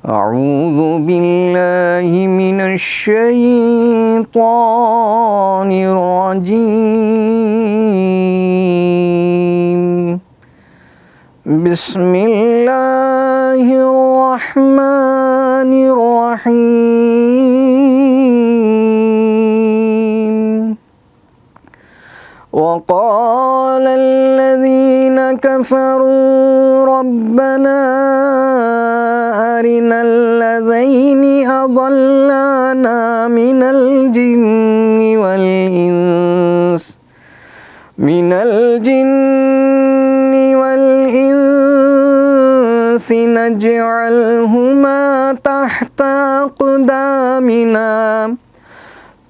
أعوذ بالله من الشيطان الرجيم بسم الله الرحمن الرحيم وقال الذين كفروا ربنا أرنا الذين أضلانا من الجن والإنس نجعلهما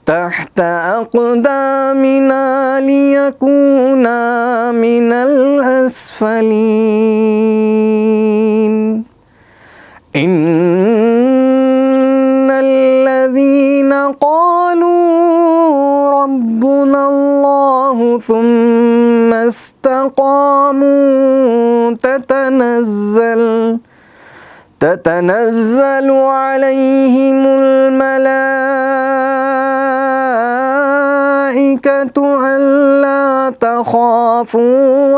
تحت أقدامنا ليكونا من الأسفلين إن الذين قالوا ربنا الله ثم استقاموا تتنزل عليهم الملائكة ألا تخافوا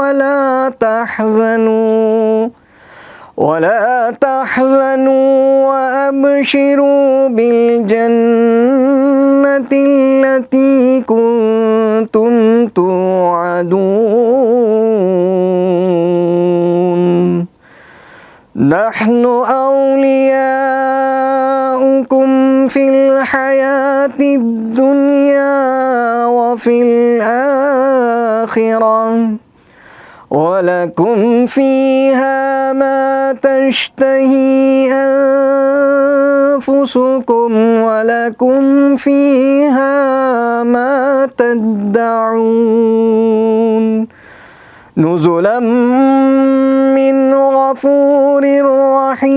ولا تحزنوا وأبشروا بالجنة التي كنتم توعدون نحن أولياؤكم في الحياة الدنيا وفي الآخرة ولكم فيها ما تشتهي أنفسكم ولكم فيها ما تدعون نزلا من غفور رحيم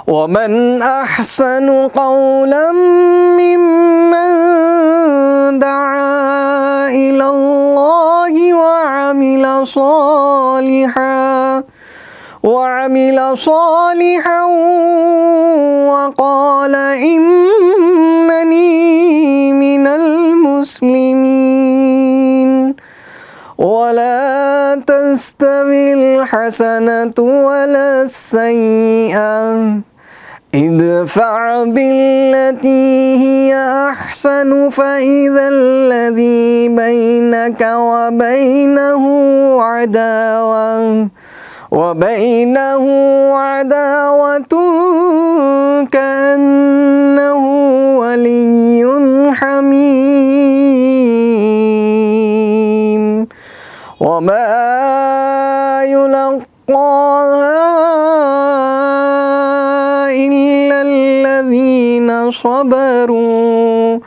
ومن أحسن قولا ممن دعا إلى الله وعمل صالحا وقال إنني من المسلمين ولا تستوي الحسنة ولا السيئة ادفع بالتي هي أحسن فإذا الذي بينك وبينه عداوة كأنه ولي حميم وما يلقاها إلا الذين صبروا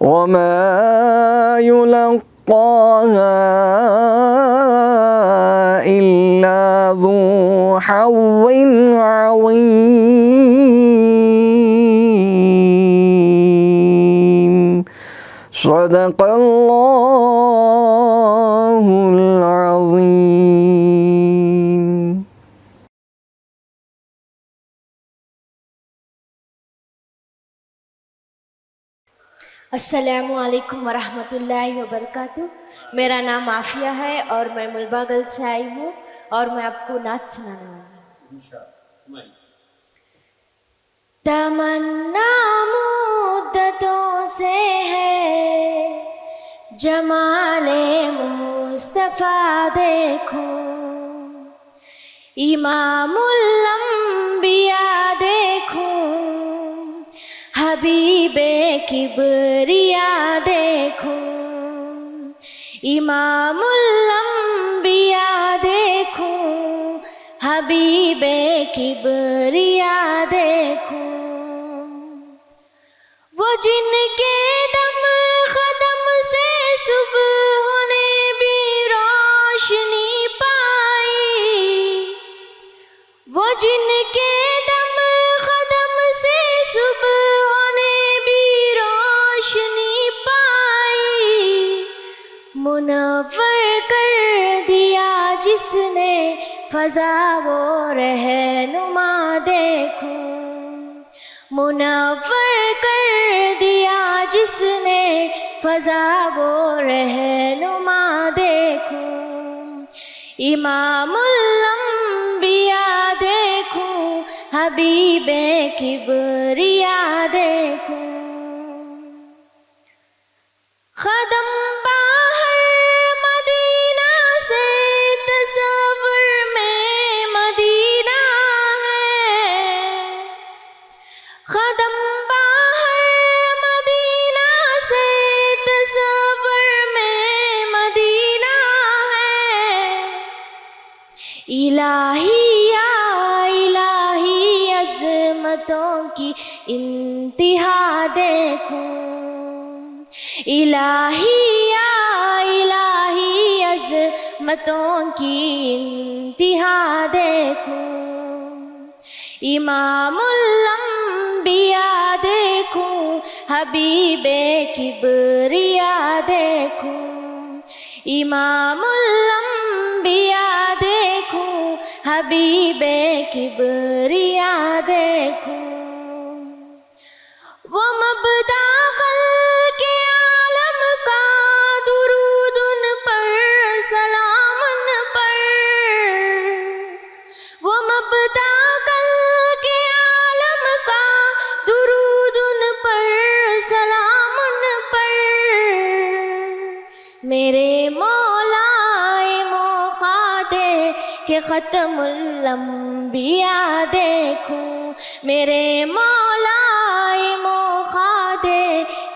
وما يلقاها إلا ذو حظ عظيم صدق الله العظيم. अस्सलामु अलैकुम वरहमतुल्लाहि वबरकातुह। मेरा नाम आफिया है और मैं मुलबागल से आई हूँ और मैं आपको नाच सुनाने वाली हूँ। तमन्ना मुद्दतों से है जमाले मुस्तफ़ा देखूं इमामुल अंबिया देखूं हबीबे किबरिया देखूं इमामुल अंबिया देखूं हबीबे किबरिया देखूं वो जिनके दम ख़दम से सुबह होने भी रोशनी पाई वो जिनके दम ख़दम से सुबह होने भी रोशनी पाई मुनव्वर कर दिया जिसने जिसने फ़ज़ा वो रहनुमा देखूं, मुनव्वर कर दिया जिसने फ़ज़ा वो रहनुमा देखूं, इमामुल अंबिया देखूं, हबीबे किबरिया देखूं। ख़दम बाहर मदीना से तसव्वुर में मदीना है, ख़दम बाहर मदीना से तसव्वुर में मदीना है। इलाही या इलाही अज़मतों की इंतिहा देखूं, इलाही या इलाही अज़मतों की इंतिहा देखूं, इमामुल अंबिया देखूं, हबीबे किबरिया देखूं, इमामुल अंबिया देखूं, हबीबे किबरिया देखूं। वो मबदा के आलम का दुरूद उन पर सलाम उन पर, वो मबदा के आलम का दुरूद उन पर सलाम उन पर। मेरे मौलाए मोखादे के ख़त्मुल अंबिया देखूं, मेरे मौलाए मोखादे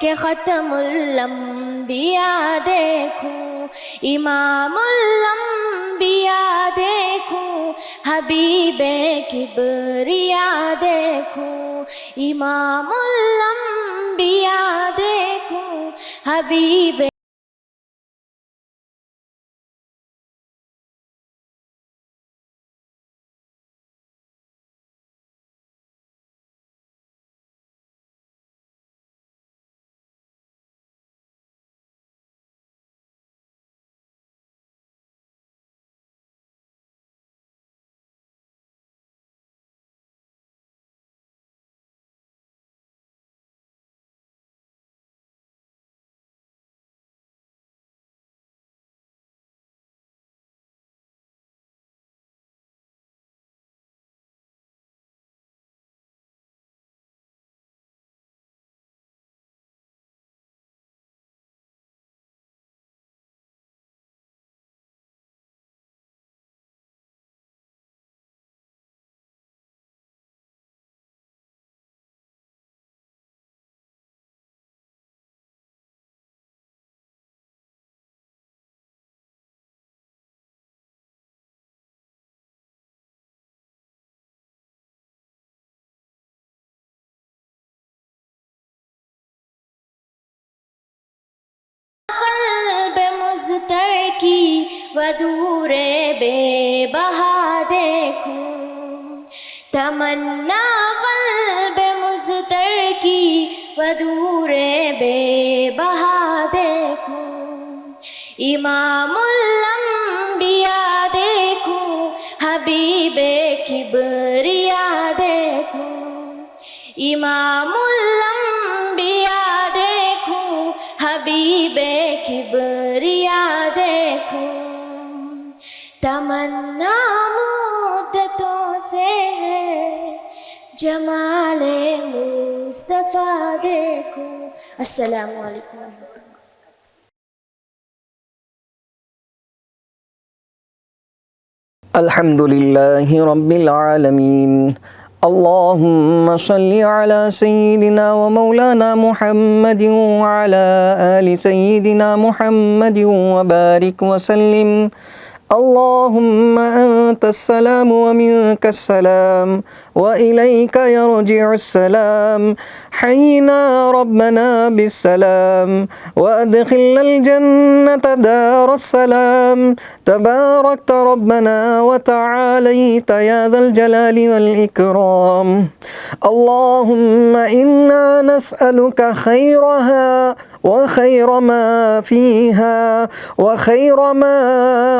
के ख़त्मुल अंबिया देखूं, इमामुल अंबिया देखूं, हबीबे किबरिया देखूं, इमामुल अंबिया देखूं, हबीबे। क़ल्ब मुज़्तर की वदूरे बेबहा देखूं, तमन्ना क़ल्ब मुज़्तर की वदूरे बेबहा देखूं, इमामुल अंबिया देखूं, हबीबे किबरिया देखूं, इमामुल अंबिया देखूं, हबीबे किबरिया देखूं। तमन्ना मुद्दतों से है जमाले मुस्तफ़ा देखूं। अस्सलामु अलैकुम। अल्हम्दुलिल्लाहि रब्बिल आलमीन। अल्लाहुम्मा सल्लि अला सय्यिदिना व मौलाना मुहम्मदिन व अला आलि सय्यिदिना मुहम्मदिन व बारिक व सल्लिम। अल्लाहुम्मा अंतस्सलाम व मिनकस्सलाम व इलैका यरजिउस्सलाम। हय्यिना रब्बना बिस्सलाम व अदखिलनल जन्नता दारस्सलाम। तबारकत रब्बना व तआलैत या ज़ल जलालि वल इकराम। अल्लाहुम्मा इन्ना नस्अलुका खैरहा وخير ما فيها وخير ما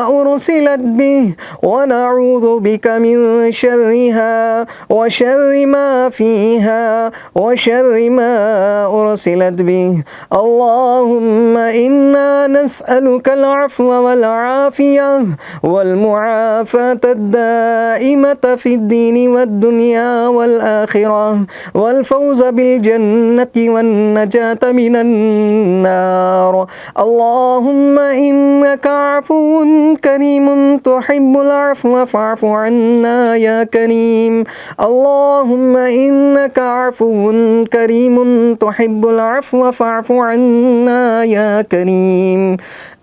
أرسلت به ونعوذ بك من شرها وشر ما فيها وشر ما أرسلت به. اللهم إنا نسألك العفو والعافية والمعافاة الدائمة في الدين والدنيا والآخرة والفوز بالجنة والنجاة من النار. اللهم إنك عفو كريم تحب العفو فاعف عنا يا كريم. اللهم إنك عفو كريم تحب العفو فاعف عنا या करीम।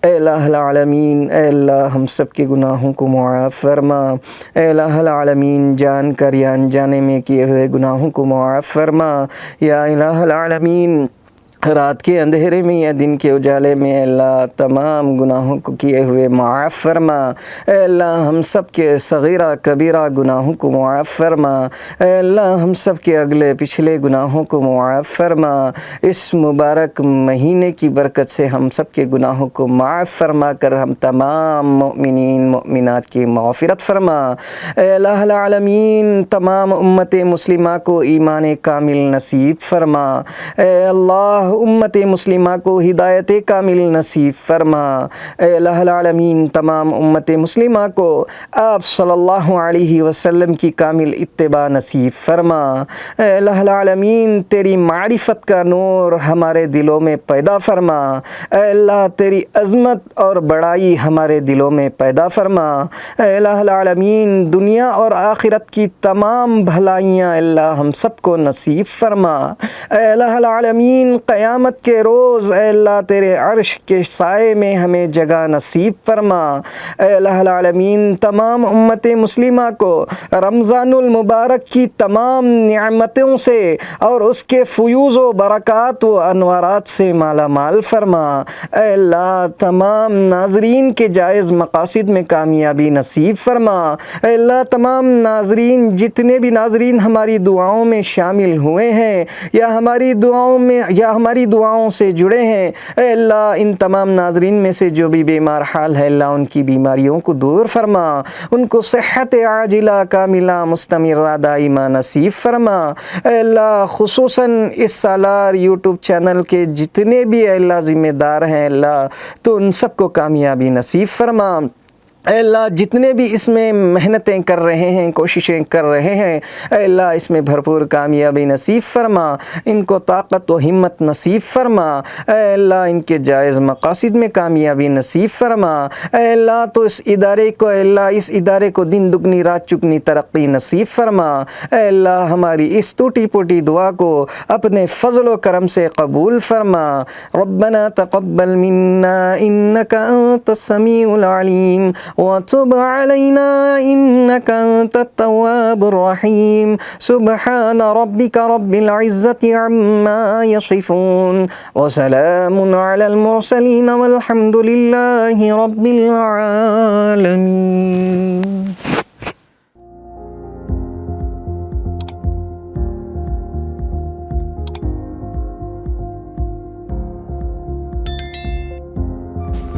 ऐ इलाहुल आलमीन, ऐ अल्लाह हम सब के गुनाहों को मुआफ़ फरमा। ऐ इलाहुल आलमीन, जान कर या अनजाने में किए हुए गुनाहों को मुआफ़ फरमा। या इलाहुल आलमीन, रात के अंधेरे में या दिन के उजाले में अल्लाह तमाम गुनाहों को किए हुए मुआफ़ फरमा। अल्लाह हम सब के सग़ीरा कबीरा गुनाहों को मुआफ़ फरमा। अल्लाह हम सब के अगले पिछले गुनाहों को मुआफ़ फरमा। इस मुबारक महीने की बरकत से हम सब के गुनाहों को मुआफ़ फरमा कर हम तमाम मुमिनीन मुमिनात की मग़फ़िरत फरमा। अल्लाहुल आलमीन, तमाम उम्मत मुस्लिमा को ईमान कामिल नसीब फरमा। अल्लाह उम्मत मुस्लिमा को हिदायत कामिल नसीब फरमा। अल्लाहुल आलमीन, तमाम उम्मत मुस्लिमा को आप सल्लल्लाहु अलैहि वसल्लम की कामिल इत्तिबा नसीब फरमा। अल्लाहुल आलमीन, तेरी मारिफत का नूर हमारे दिलों में पैदा फरमा। अल्लाह, तेरी अज़मत और बड़ाई हमारे दिलों में पैदा फरमा। अल्लाहुल आलमीन, दुनिया और आखिरत की तमाम भलाइयाँ अल्लाह हम सबको नसीब फरमा। अल्लाहुल आलमीन, क़यामत के रोज़ अल्लाह तेरे अर्श के साए में हमें जगह नसीब फरमा। अल्लाहुल आलमीन, तमाम उम्मत मुस्लिमा को रमज़ानुल मुबारक की तमाम निअमतों से और उसके फ़ुयूज़ व बरक़ात व अनवारात से माला माल फरमा। अल्लाह, तमाम नाज़रीन के जायज़ मक़ासिद में कामयाबी नसीब फरमा। अल्लाह, तमाम नाज़रीन, जितने भी नाज़रीन हमारी दुआओं में शामिल हुए हैं या हमारी दुआओं से जुड़े हैं, अल्लाह इन तमाम नाज़रीन में से जो भी बीमार हाल है अल्लाह उनकी बीमारियों को दूर फरमा। उनको सेहत आजिला कामिला मुस्तमिरा दाइमा नसीब फरमा। अल्लाह, खुसूसन इस सालार यूट्यूब चैनल के जितने भी अल्लाह ज़िम्मेदार हैं अल्लाह तो उन सबको कामयाबी नसीब फरमा। अल्लाह, जितने भी इसमें मेहनतें कर रहे हैं, कोशिशें कर रहे हैं, अल्लाह इसमें भरपूर कामयाबी नसीब फरमा। इनको ताकत व हिम्मत नसीब फरमा। अल्लाह, इनके जायज़ मक़ासिद में कामयाबी नसीब फरमा। अल्लाह, तो इस इदारे को दिन दुगनी रात चुगनी तरक्की नसीब फरमा। अल्लाह, हमारी इस टूटी फूटी दुआ को अपने फ़ज़ल व करम से कबूल फरमा। रब्बना तक़ब्बल मिन्ना इन्नका अंतस समीउल अलीम वतुब अलैना इन्नका अंतत तव्वाबुर रहीम। सुब्हान रब्बिका रब्बिल इज़्ज़ति अम्मा यसिफून व सलामुन अलल मुरसलीन वल्हम्दुलिल्लाहि रब्बिल आलमीन।